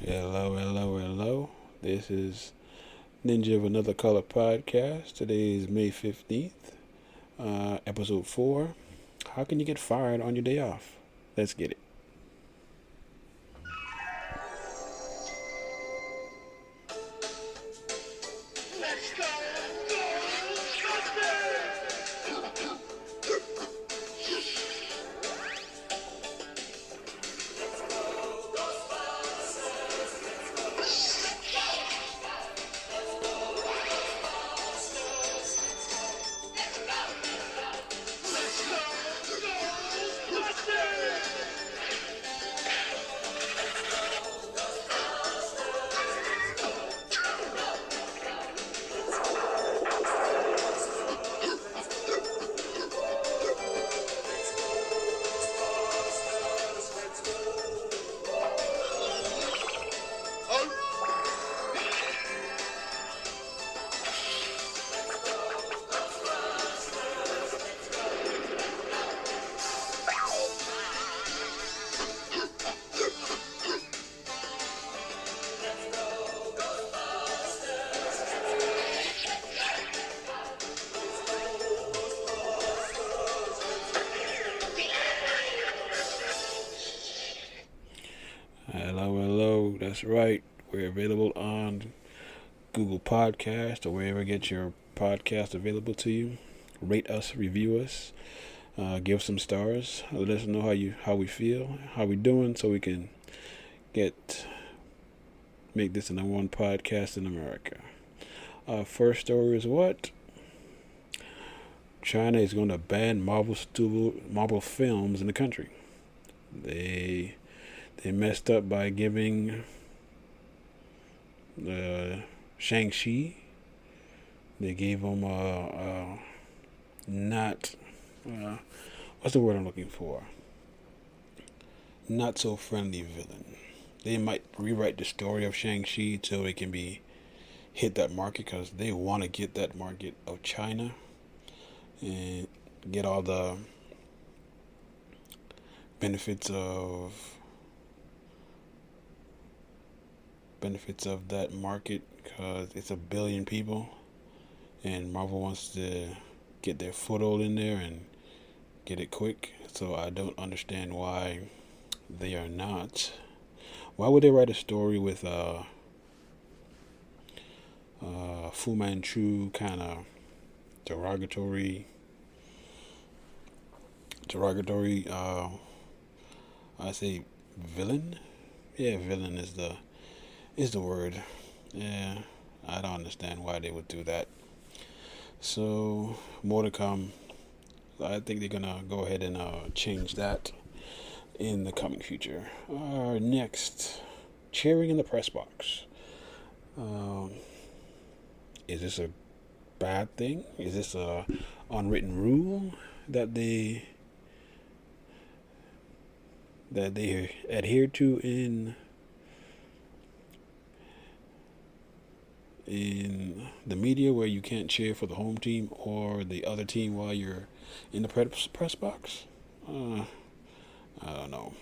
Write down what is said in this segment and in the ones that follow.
Hello, hello, hello. This is Ninja of Another Color podcast. Today is May 15th, episode 4. How can you get fired on your day off? Let's get it. Hello, hello. That's right. We're available on Google Podcast or wherever you get your podcast available to you. Rate us, review us, give some stars. Let us know how we feel, how we doing, so we can make this the number one podcast in America. First story is what? China is going to ban Marvel films in the country. They messed up by giving Shang-Chi. They gave him not what's the word I'm looking for? Not so friendly villain. They might rewrite the story of Shang-Chi so it can hit that market, because they want to get that market of China and get all the benefits of that market, because it's 1 billion people and Marvel wants to get their foothold in there and get it quick. So I don't understand why they are not. Why would they write a story with Fu Manchu kind of derogatory I say villain? Yeah, villain is the word. Yeah, I don't understand why they would do that. So, more to come. I think they're gonna go ahead and change that in the coming future. Next, cheering in the press box. Is this a bad thing? Is this a unwritten rule that they adhere to in the media, where you can't cheer for the home team or the other team while you're in the press box? I don't know.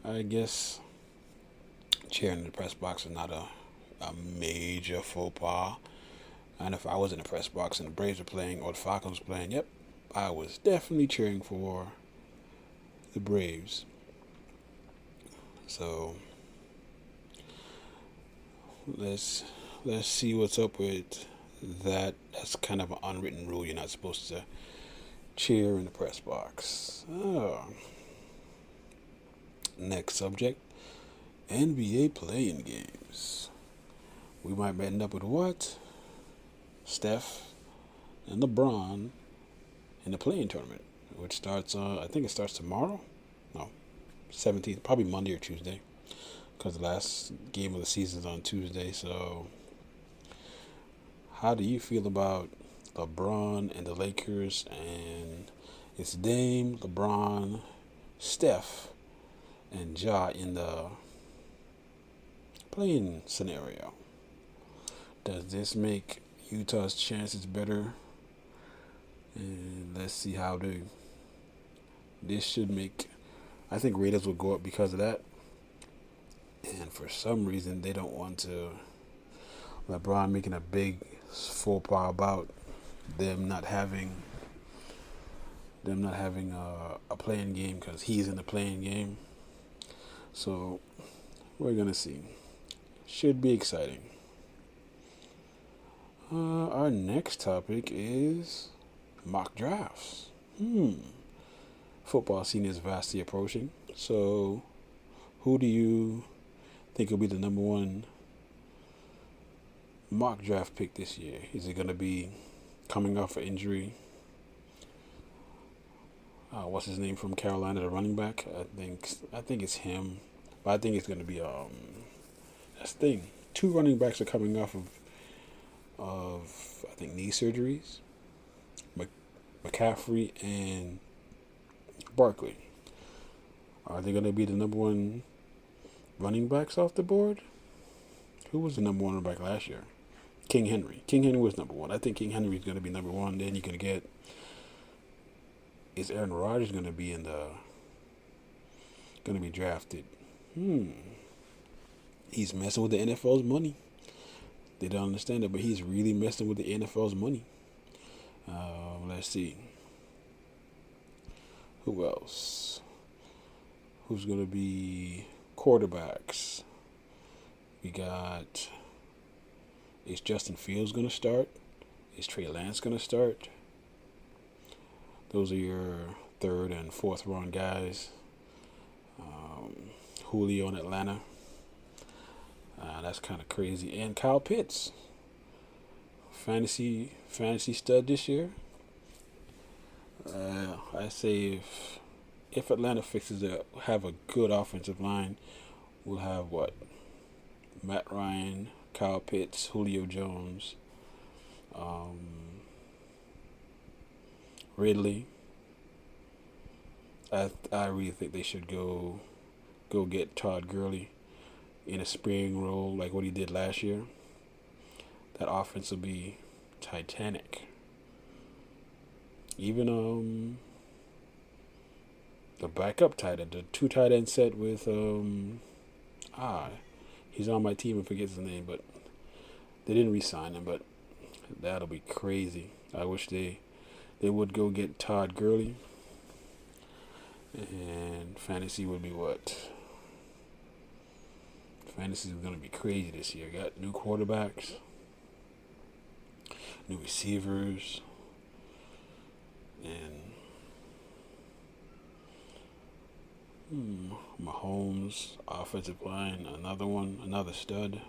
I guess cheering in the press box is not a major faux pas. And if I was in the press box and the Braves were playing or the Falcons were playing, yep, I was definitely cheering for the Braves. So let's see what's up with that. That's kind of an unwritten rule. You're not supposed to cheer in the press box. Next subject, NBA play-in games. We might end up with what? Steph and LeBron in the play-in tournament, which starts, I think it starts tomorrow. No, 17th, probably Monday or Tuesday, because the last game of the season is on Tuesday. So how do you feel about LeBron and the Lakers, and it's Dame, LeBron, Steph, and Ja in the play-in scenario? Does this make Utah's chances better? And let's see how this should make, I think ratings will go up because of that. And for some reason they don't want to. LeBron making a big faux pas about them not having a playing game because he's in the playing game. So we're gonna see. Should be exciting. Our next topic is mock drafts. Football season is vastly approaching. So, who do you think will be the number one mock draft pick this year? Is it going to be coming off an injury? What's his name from Carolina, the running back? I think it's him. But I think it's going to be that's the thing. 2 running backs are coming off of I think knee surgeries. McCaffrey and Barkley. Are they going to be the number one running backs off the board? Who was the number one running back last year? King Henry. King Henry was number one. I think King Henry is going to be number one. Then you're going to get. Is Aaron Rodgers going to be drafted? He's messing with the NFL's money. They don't understand it, but he's really messing with the NFL's money. Let's see. Who else? Who's going to be quarterbacks? We got. Is Justin Fields going to start? Is Trey Lance going to start? Those are your 3rd and 4th round guys. Julio in Atlanta. That's kind of crazy. And Kyle Pitts. Fantasy stud this year. I say if Atlanta fixes it, have a good offensive line, we'll have what? Matt Ryan, Kyle Pitts, Julio Jones, Ridley. I really think they should go get Todd Gurley in a spearing role like what he did last year. That offense will be titanic. Even the backup tight end, the 2 tight end set with he's on my team and forgets his name, but they didn't re-sign him. But that'll be crazy. I wish they would go get Todd Gurley. And fantasy would be what? Fantasy is going to be crazy this year. Got new quarterbacks, new receivers, and Mahomes, offensive line, another stud.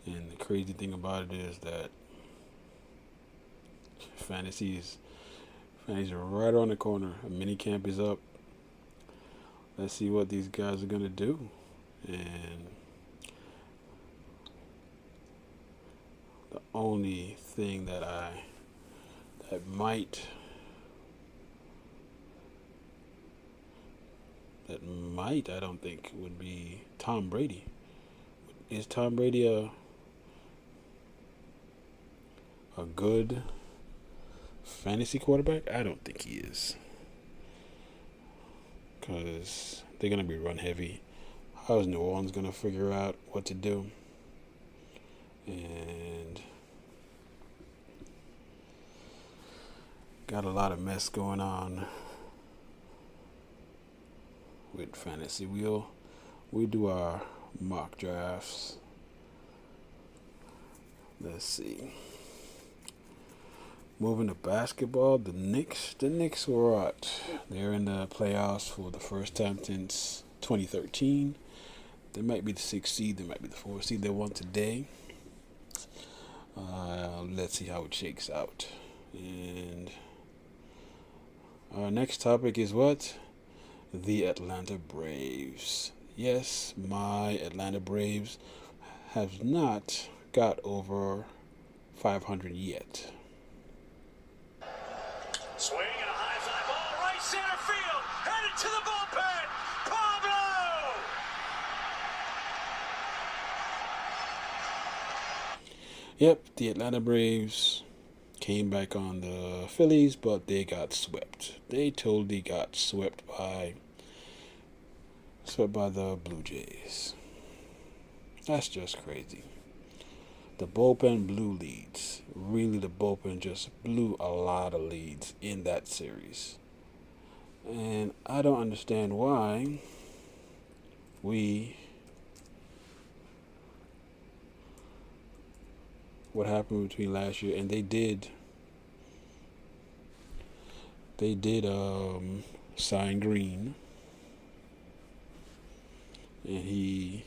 And the crazy thing about it is that fantasy's right around the corner. A mini camp is up. Let's see what these guys are gonna do. And the only thing that might I don't think would be Tom Brady. Is Tom Brady a good fantasy quarterback? I don't think he is. Because they're going to be run heavy. How's New Orleans going to figure out what to do? And got a lot of mess going on with fantasy. We do our mock drafts. Let's see. Moving to basketball, the Knicks were out. They're in the playoffs for the first time since 2013. They might be the 6th seed. They might be the 4th seed. They won today. Let's see how it shakes out. And our next topic is what? The Atlanta Braves. Yes, my Atlanta Braves have not got over 500 yet. Swing and a high fly ball, right center field, headed to the bullpen. Pablo! Yep, the Atlanta Braves came back on the Phillies, but they got swept. They totally got swept by swept by the Blue Jays. That's just crazy. The bullpen blew leads. Really, the bullpen just blew a lot of leads in that series. And I don't understand why what happened between last year, and they did sign Green, and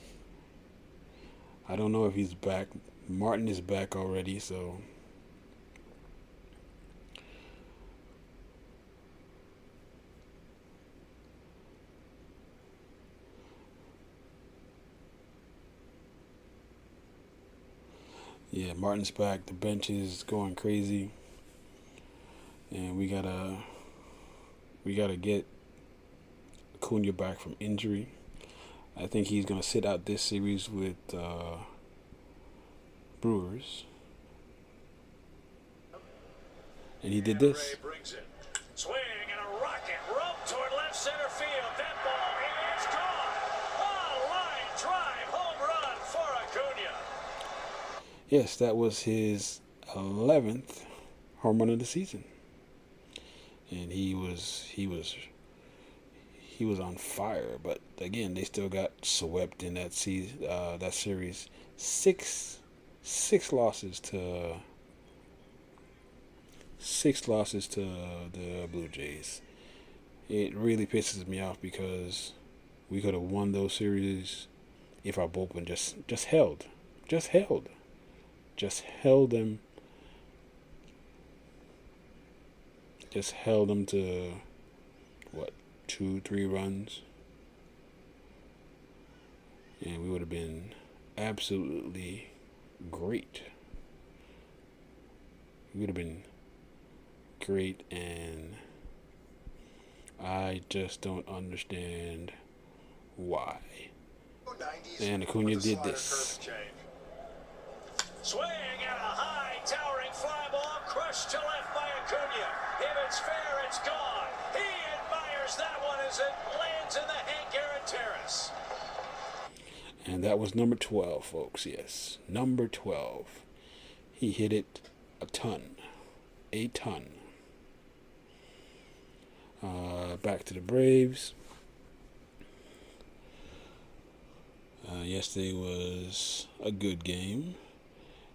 I don't know if he's back. Martin is back already, so yeah, Martin's back. The bench is going crazy, and we gotta get Acuna back from injury. I think he's gonna sit out this series with Brewers, and he did this. Swing and a rocket rope toward left center field. That ball is gone. A line drive home run for Acuna. Yes, that was his 11th home run of the season, and he was on fire. But again, they still got swept in that series. Six losses to the Blue Jays. It really pisses me off because we could have won those series if our bullpen just held them. Just held them to what, 2-3 runs, and we would have been absolutely great. We would have been great, and I just don't understand why. And Acuna did this. Swing and a high towering fly ball crushed to left by Acuna. If it's fair, it's gone. He admires that one as it lands in the Hank Aaron Terrace. And that was number 12, folks. Yes, number 12. He hit it a ton. Back to the Braves. Yesterday was a good game,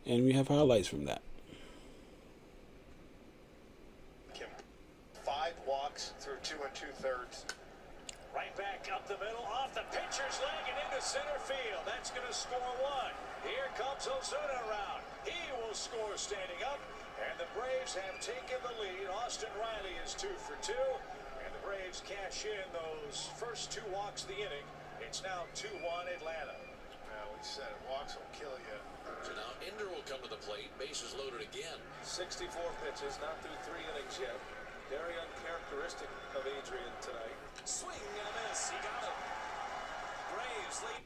and we have highlights from that. 5 walks through 2 2/3. Right back up the middle, off the pitcher's leg and into center field. That's going to score 1. Here comes Ozuna around. He will score standing up, and the Braves have taken the lead. Austin Riley is 2 for 2, and the Braves cash in those first 2 walks of the inning. It's now 2-1 Atlanta. Well, we said it, walks will kill you. So now Ender will come to the plate, bases loaded again. 64 pitches, not through 3 innings yet. Very uncharacteristic of Adrian tonight. Swing and a miss. He got it. Braves lead.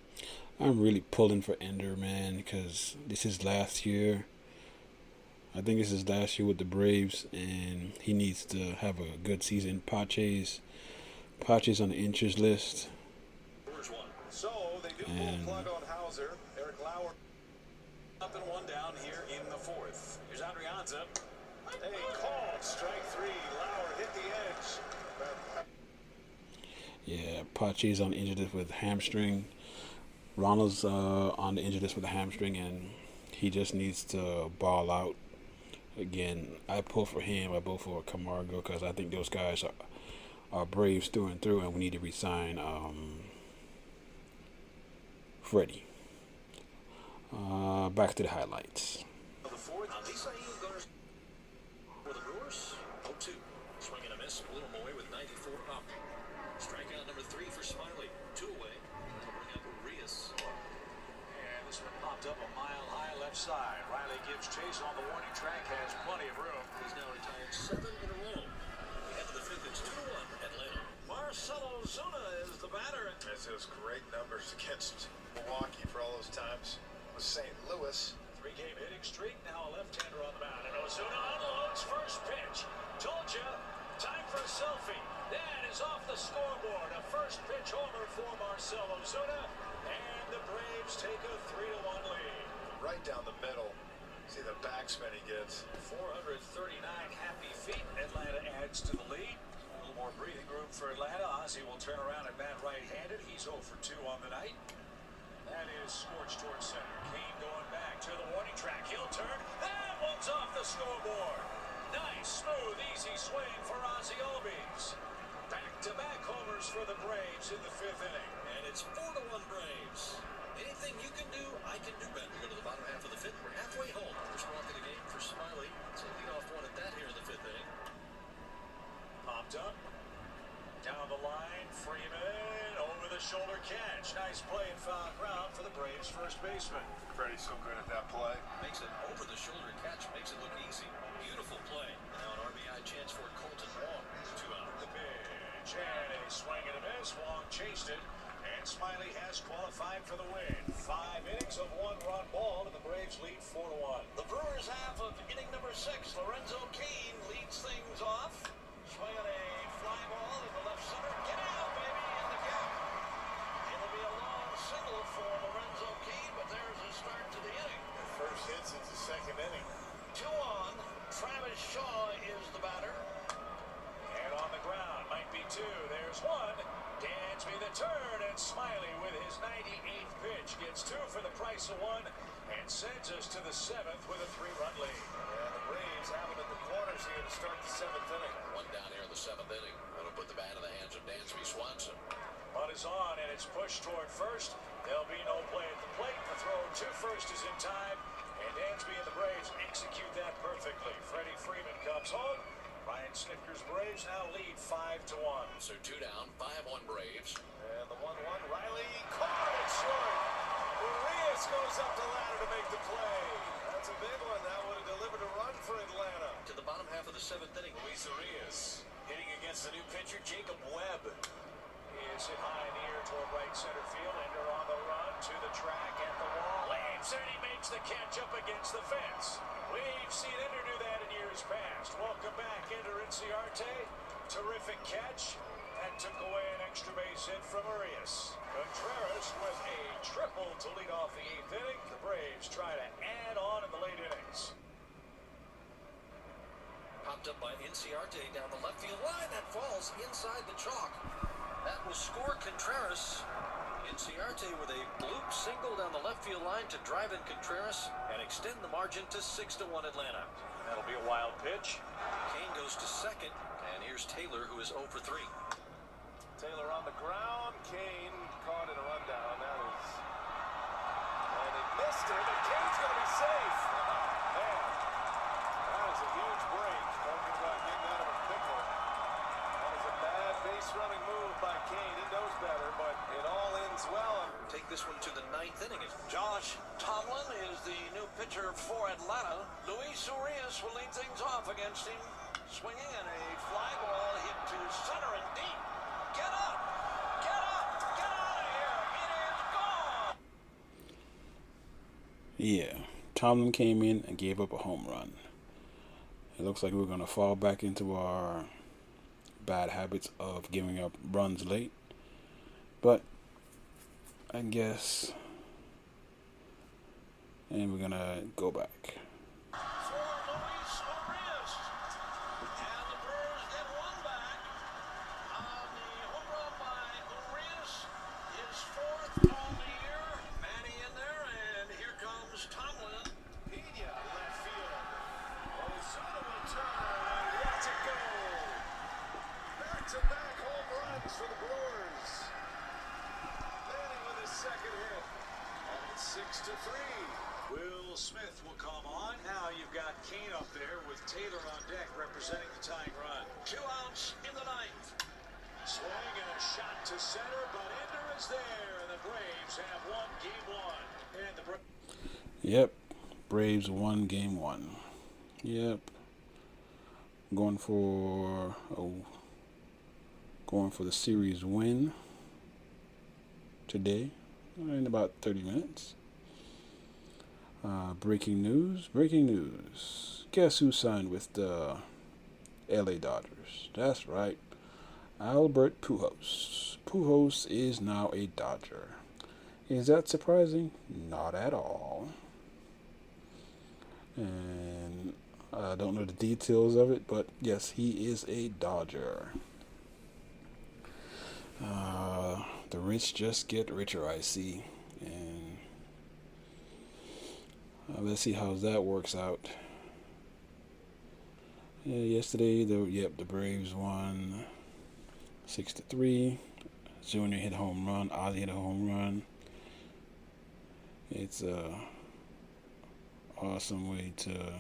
I'm really pulling for Ender, man, because this is last year. I think this is last year with the Braves, and he needs to have a good season. Pache's on the interest list. So they do pull plug on Hauser. Eric Lauer up and 1 down here in the 4th. Here's Adrianza. They called strike 3. Lauer hit the edge. Yeah, Pache's on the injured list with hamstring. Ronald's on the injured list with a hamstring, and he just needs to ball out. Again, I pull for him. I pull for Camargo because I think those guys are Braves through and through, and we need to re-sign Freddie. Back to the highlights. The 4th, goes for the Brewers. 0-2. Swing and a miss. Blew him away with 94 up. Strikeout number 3 for Smiley. 2 away. That'll bring up Urias. And this one popped up a mile high left side. Riley gives chase on the warning track, has plenty of room. He's now retired 7 in a row. We head to the 5th. It's 2-1 Atlanta. Marcelo Ozuna is the batter. That's those great numbers against Milwaukee for all those times with St. Louis. 3-game hitting streak, now a left-hander on the mound. And Ozuna unloads first pitch. Told you, time for a selfie. That is off the scoreboard. A first pitch homer for Marcell Ozuna, and the Braves take a 3-1 lead. Right down the middle. See the backspin he gets. 439 happy feet. Atlanta adds to the lead. A little more breathing room for Atlanta. Ozzy will turn around and bat right-handed. He's 0 for 2 on the night. That is scorched towards center. Kane going back to the warning track. He'll turn. That one's off the scoreboard. Nice, smooth, easy swing for Ozzy Albies. Back-to-back homers for the Braves in the 5th inning. And it's 4-1 Braves. Anything you can do, I can do better. We go to the bottom half of the 5th. We're halfway home. First walk of the game for Smiley. It's a leadoff one at that here in the 5th inning. Popped up. Down the line, Freeman, over the shoulder catch. Nice play and foul ground for the Braves first baseman. Freddie's so good at that play. Makes it over the shoulder catch, makes it look easy. Beautiful play. Now an RBI chance for Colton Wong. 2 out. The pitch and a swing and a miss. Wong chased it, and Smiley has qualified for the win. 5 innings of 1-run ball, and the Braves lead 4-1. The Brewers half of inning number 6. Lorenzo Cain leads things off. Swinging a fly ball in the left center. Get out, baby, in the gap. It'll be a long single for Lorenzo Cain, but there's a start to the inning. First hit since the 2nd inning. 2 on. Travis Shaw is the batter. And on the ground, might be 2. There's 1. Dansby the turn, and Smiley with his 98th pitch gets 2 for the price of 1 and sends us to the 7th with a 3-run lead. And the Braves have him at the corners here to start the 7th inning. One down here in the 7th inning. That'll put the bat in the hands of Dansby Swanson. Bunt is on, and it's pushed toward first. There'll be no play at the plate. The throw to first is in time, and Dansby and the Braves execute that perfectly. Freddie Freeman comes home. Ryan Snitker's Braves now lead 5-1. So 2 down, 5-1 Braves. And the 1-1, Riley caught it short. Urias goes up the ladder to make the play. That's a big one. That would have delivered a run for Atlanta. To the bottom half of the 7th inning. Luis Urias hitting against the new pitcher, Jacob Webb. He is hit high in the air toward right center field. Ender on the run to the track at the wall. Leaves, and he makes the catch up against the fence. We've seen Ender do that in years past. Welcome back, Ender Inciarte. Terrific catch. That took away an extra base hit from Urias. Contreras with a triple to lead off the 8th inning. The Braves try to add on in the late innings. Popped up by Inciarte down the left field line. That falls inside the chalk. That will score Contreras. Inciarte with a bloop single down the left field line to drive in Contreras and extend the margin to 6-1 Atlanta. That'll be a wild pitch. Kane goes to second, and here's Taylor, who is 0 for 3. Taylor on the ground. Kane caught in a rundown. That is... And he missed it, but Kane's going to be safe. Man, that is a huge break. Talking about getting out of a pickle. That is a bad base running move by Kane. He knows better, but it all ends well. Take this one to the 9th inning. Josh Tomlin is the new pitcher for Atlanta. Luis Urias will lead things off against him. Swinging and a fly ball hit to center and deep. Get up! Get up! Get out of here! It is gone! Yeah, Tomlin came in and gave up a home run. It looks like we're going to fall back into our bad habits of giving up runs late. But I guess, and we're going to go back. Back-to-back home runs for the Brewers. Manning with his second hit. And it's 6-3. Will Smith will come on. Now you've got Kane up there with Taylor on deck representing the tying run. 2 outs in the 9th. Swing and a shot to center, but Ender is there, and the Braves have won game 1. And the Yep, Braves won game 1. Yep. Going for the series win today in about 30 minutes. Breaking news. Guess who signed with the LA Dodgers? That's right. Albert Pujols. Pujols is now a Dodger. Is that surprising? Not at all. And I don't know the details of it, but yes, he is a Dodger. The rich just get richer, I see. And let's see how that works out. Yeah, yesterday, the Braves won 6-3. Junior hit a home run. Ozzy hit a home run. It's a awesome way to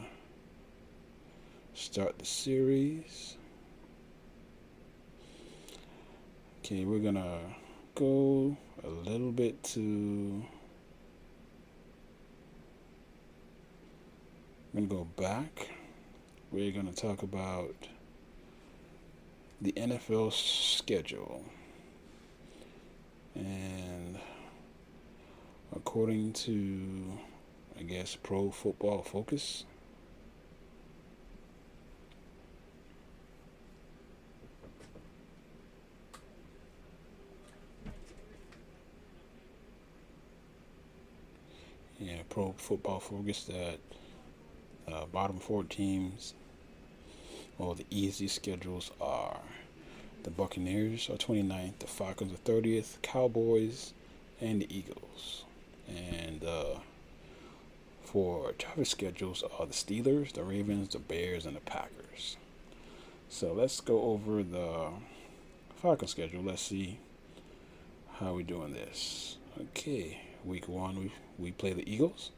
start the series. Okay, we're gonna go a little bit to. We're gonna go back. We're gonna talk about the NFL schedule, and according to, I guess, Pro Football Focus, Pro Football Focus, that bottom 4 teams, well, the easy schedules are the Buccaneers are 29th, the Falcons are 30th, Cowboys, and the Eagles. And for toughest schedules are the Steelers, the Ravens, the Bears, and the Packers. So let's go over the Falcons schedule. Let's see how we're doing this. Okay, week 1 we play the Eagles.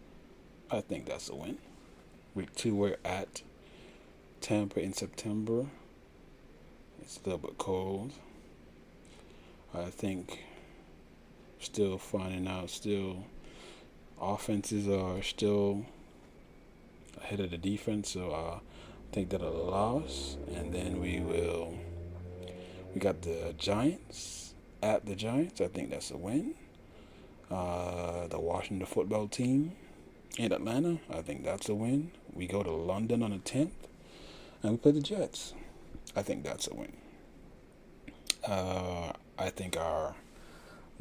I think that's a win. Week 2 we're at Tampa in September. It's a little bit cold. I think still finding out, offenses are still ahead of the defense, so I think that a loss. And then we got the Giants at the Giants. I think that's a win. The Washington football team in Atlanta, I think that's a win. We go to London on the 10th, and we play the Jets. I think that's a win. I think our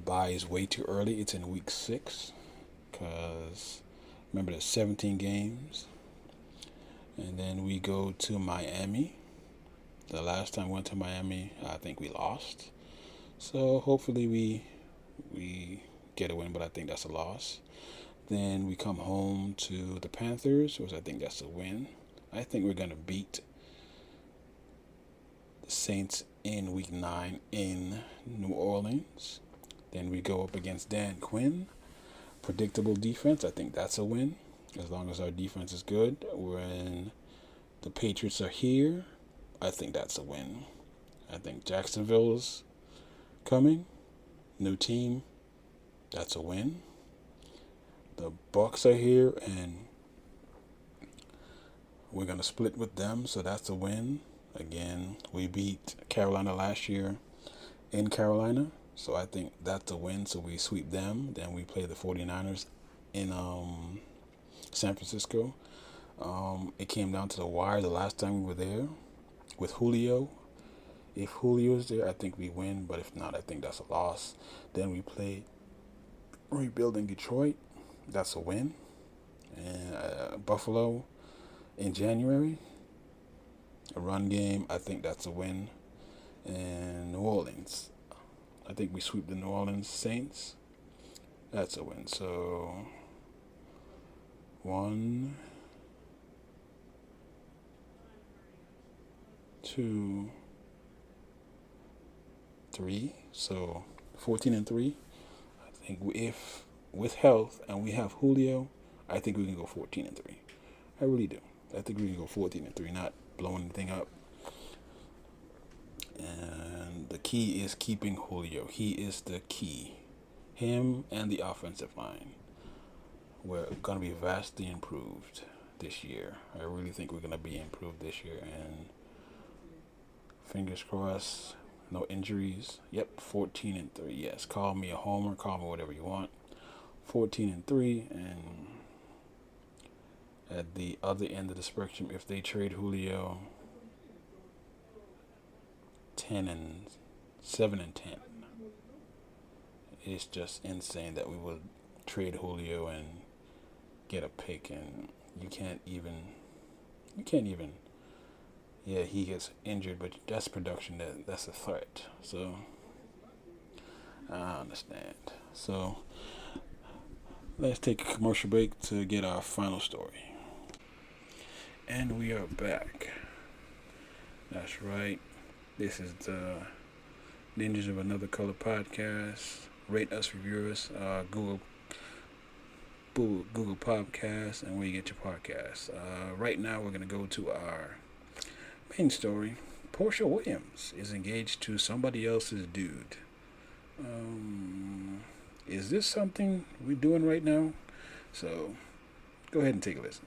bye is way too early. It's in week 6, because remember there's 17 games, and then we go to Miami. The last time we went to Miami, I think we lost. So hopefully we get a win, but I think that's a loss. Then we come home to the Panthers, which I think that's a win. I think we're going to beat the Saints in week 9 in New Orleans. Then we go up against Dan Quinn. Predictable defense, I think that's a win, as long as our defense is good. When the Patriots are here, I think that's a win. I think Jacksonville's coming. New team, that's a win. The Bucs are here, and we're going to split with them, so that's a win. Again, we beat Carolina last year in Carolina, so I think that's a win, so we sweep them. Then we play the 49ers in San Francisco. It came down to the wire the last time we were there with Julio. If Julio is there, I think we win, but if not, I think that's a loss. Then we play rebuilding Detroit. That's a win. And Buffalo in January, a run game, I think that's a win. And New Orleans, I think we sweep the New Orleans Saints. That's a win. So 1, 2, 3. So 14-3. I think if with health and we have Julio, I think we can go 14-3. I really do. I think we can go 14-3, not blowing anything up. And the key is keeping Julio. He is the key. Him and the offensive line. We're going to be vastly improved this year. I really think we're going to be improved this year. And fingers crossed, no injuries. Yep, 14-3. Yes, call me a homer, call me whatever you want. 14-3, and at the other end of the spectrum, if they trade Julio, 10-6. 7-10. It's just insane that we would trade Julio and get a pick, and you can't even. Yeah, he gets injured, but that's production. That's a threat. So I understand. So let's take a commercial break to get our final story. And we are back. That's right. This is the Ninjas of Another Color podcast. Rate us, review us, Google Podcasts, and where you get your podcasts. Right now, we're going to go to our main story. Porsha Williams is engaged to somebody else's dude. Is this something we're doing right now? So, go ahead and take a listen.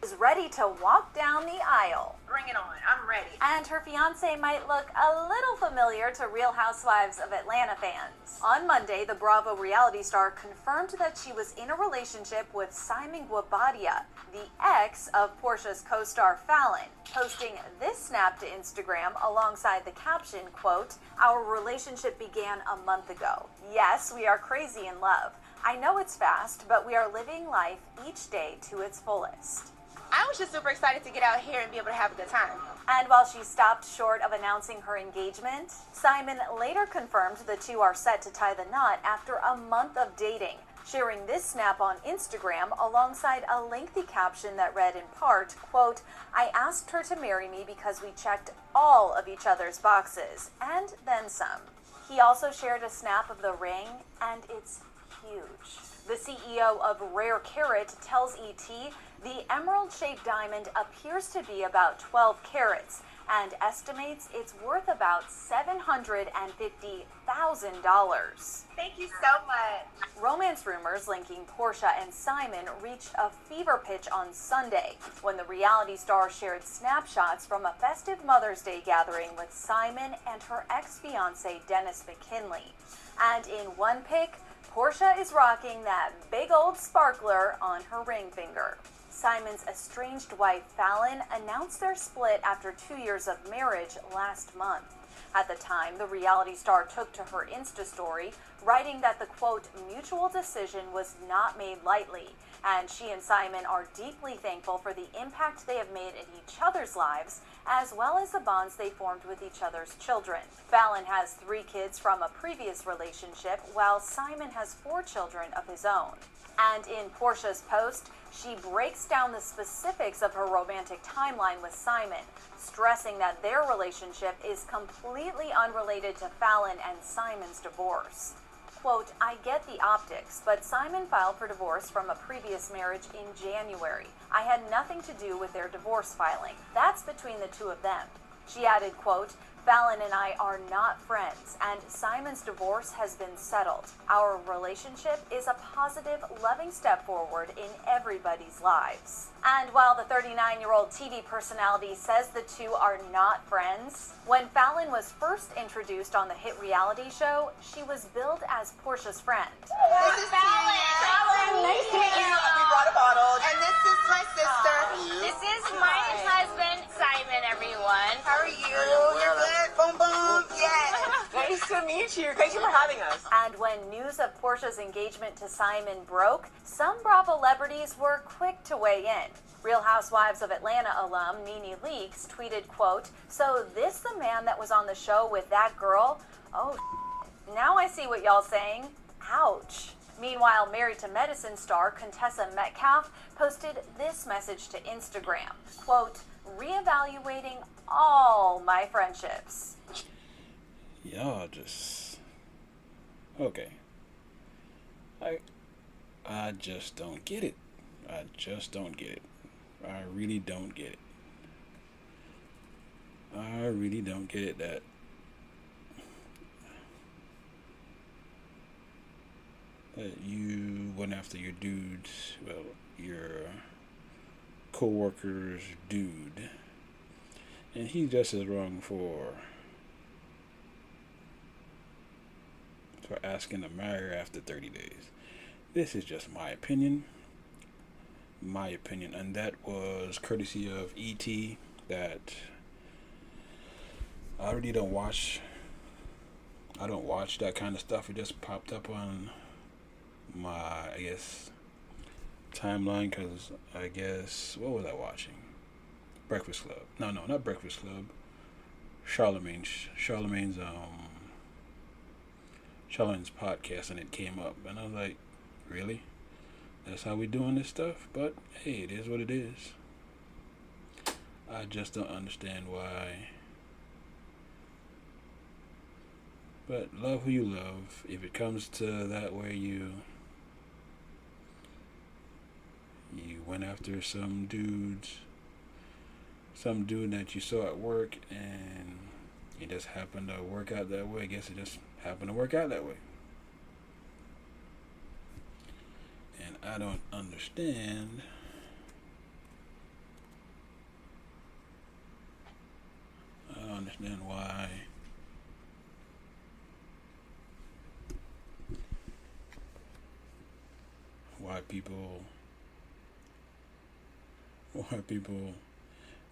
Is ready to walk down the aisle. Bring it on. I'm ready. And her fiance might look a little familiar to Real Housewives of Atlanta fans. On Monday, the Bravo reality star confirmed that she was in a relationship with Simon Guobadia, the ex of Porsha's co-star Fallon, posting this snap to Instagram alongside the caption, quote, "Our relationship began a month ago. Yes, we are crazy in love. I know it's fast, but we are living life each day to its fullest." I was just super excited to get out here and be able to have a good time. And while she stopped short of announcing her engagement, Simon later confirmed the two are set to tie the knot after a month of dating, sharing this snap on Instagram alongside a lengthy caption that read in part, quote, "I asked her to marry me because we checked all of each other's boxes, and then some." He also shared a snap of the ring, and it's huge. The CEO of Rare Carat tells ET the emerald-shaped diamond appears to be about 12 carats and estimates it's worth about $750,000. Thank you so much. Romance rumors linking Porsha and Simon reached a fever pitch on Sunday when the reality star shared snapshots from a festive Mother's Day gathering with Simon and her ex-fiancé Dennis McKinley. And in one pic, Porsha is rocking that big old sparkler on her ring finger. Simon's estranged wife, Fallon, announced their split after 2 years of marriage last month. At the time, the reality star took to her Insta story, writing that the, quote, mutual decision was not made lightly, and she and Simon are deeply thankful for the impact they have made in each other's lives, as well as the bonds they formed with each other's children. Fallon has 3 kids from a previous relationship, while Simon has 4 children of his own. And in Porsha's post, she breaks down the specifics of her romantic timeline with Simon, stressing that their relationship is completely unrelated to Fallon and Simon's divorce. Quote, "I get the optics, but Simon filed for divorce from a previous marriage in January. I had nothing to do with their divorce filing. That's between the two of them." She added, quote, "Fallon and I are not friends, and Simon's divorce has been settled. Our relationship is a positive, loving step forward in everybody's lives." And while the 39-year-old TV personality says the two are not friends, when Fallon was first introduced on the hit reality show, she was billed as Porsha's friend. This is Fallon. Nice to meet you. We brought a bottle. And this is my sister. This is my husband, Simon, everyone. How are you? You're good. Boom, boom. Yes. Nice to meet you. Thank you for having us. And when news of Porsha's engagement to Simon broke, some Bravo celebrities were quick to weigh in. Real Housewives of Atlanta alum Nene Leakes tweeted, quote, "So this the man that was on the show with that girl? Oh, now I see what y'all saying. Ouch." Meanwhile, Married to Medicine star Contessa Metcalf posted this message to Instagram, quote, "Reevaluating all my friendships." Y'all just okay. I just don't get it. I just don't get it. I really don't get it. I really don't get it that you went after your dude's, well, your co-worker's dude, and he's just as wrong for asking to marry her after 30 days. This is just my opinion. And that was courtesy of ET. That I already don't watch I don't watch that kind of stuff. It just popped up on my, I guess, timeline because I guess, what was I watching? Breakfast Club. No, not Breakfast Club. Charlemagne's podcast, and it came up, and I was like, really? That's how we doing this stuff? But hey, it is what it is. I just don't understand why. But love who you love. If it comes to that where you went after some dude that you saw at work, and it just happened to work out that way. I guess it just happened to work out that way. And I don't understand why people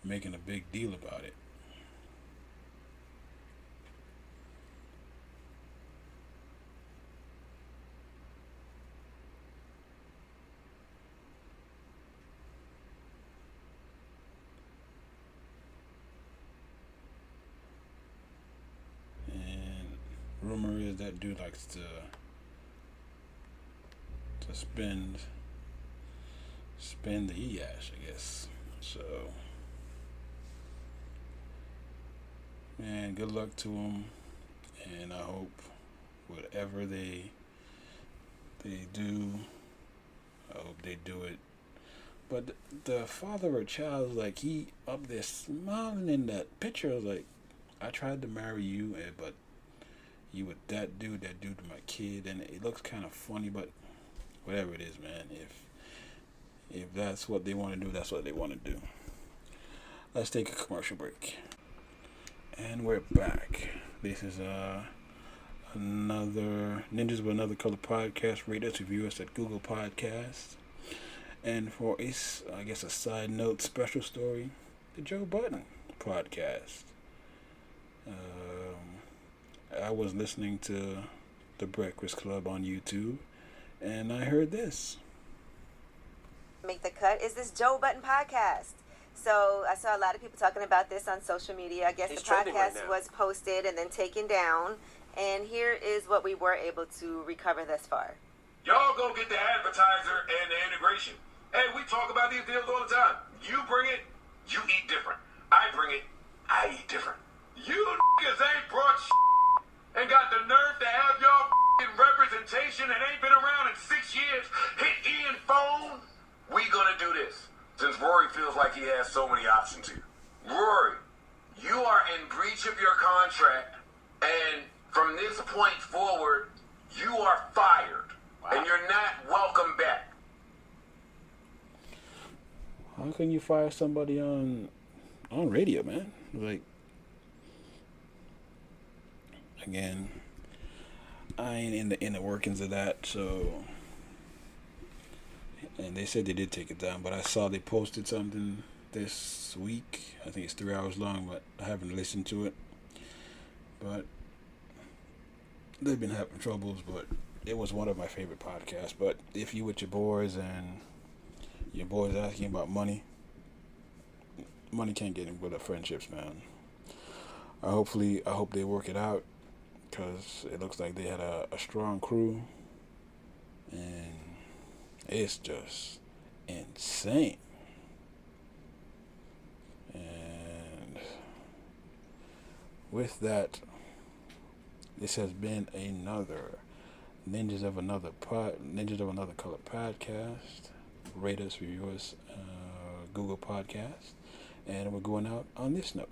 making a big deal about it. And rumor is that dude likes to spend the e-ash, I guess. So, man, good luck to them, and I hope whatever they do, I hope they do it. But the father of a child, like, he up there smiling in that picture. I was like, I tried to marry you, but you with that dude to my kid, and it looks kind of funny, but whatever it is, man, if that's what they want to do, that's what they want to do. Let's take a commercial break. And we're back. This is another Ninjas of Another Color podcast. Rate us, review us at Google Podcasts. And for a side note, special story, the Joe Budden podcast. I was listening to The Breakfast Club on YouTube, and I heard this. Make the cut is this Joe Budden podcast. So I saw a lot of people talking about this on social media. I guess the podcast was posted and then taken down. And here is what we were able to recover thus far. Y'all go get the advertiser and the integration. Hey, we talk about these deals all the time. You bring it, you eat different. I bring it, I eat different. You niggas ain't brought and got the nerve to have y'all representation and ain't been around in 6 years. Hit Ian phone. We gonna do this. Since Rory feels like he has so many options here. Rory, you are in breach of your contract, and from this point forward, you are fired. Wow. And you're not welcome back. How can you fire somebody on radio, man? Like, again, I ain't in the workings of that, so. And they said they did take it down, but I saw they posted something this week. I think it's 3 hours long, but I haven't listened to it. But they've been having troubles, but it was one of my favorite podcasts. But if you with your boys and your boys asking about money can't get in with the friendships, man. I hope they work it out, because it looks like they had a strong crew, and it's just insane. And with that, this has been another Ninjas of Another Color podcast. Rate us, review us, Google Podcast, and we're going out on this note.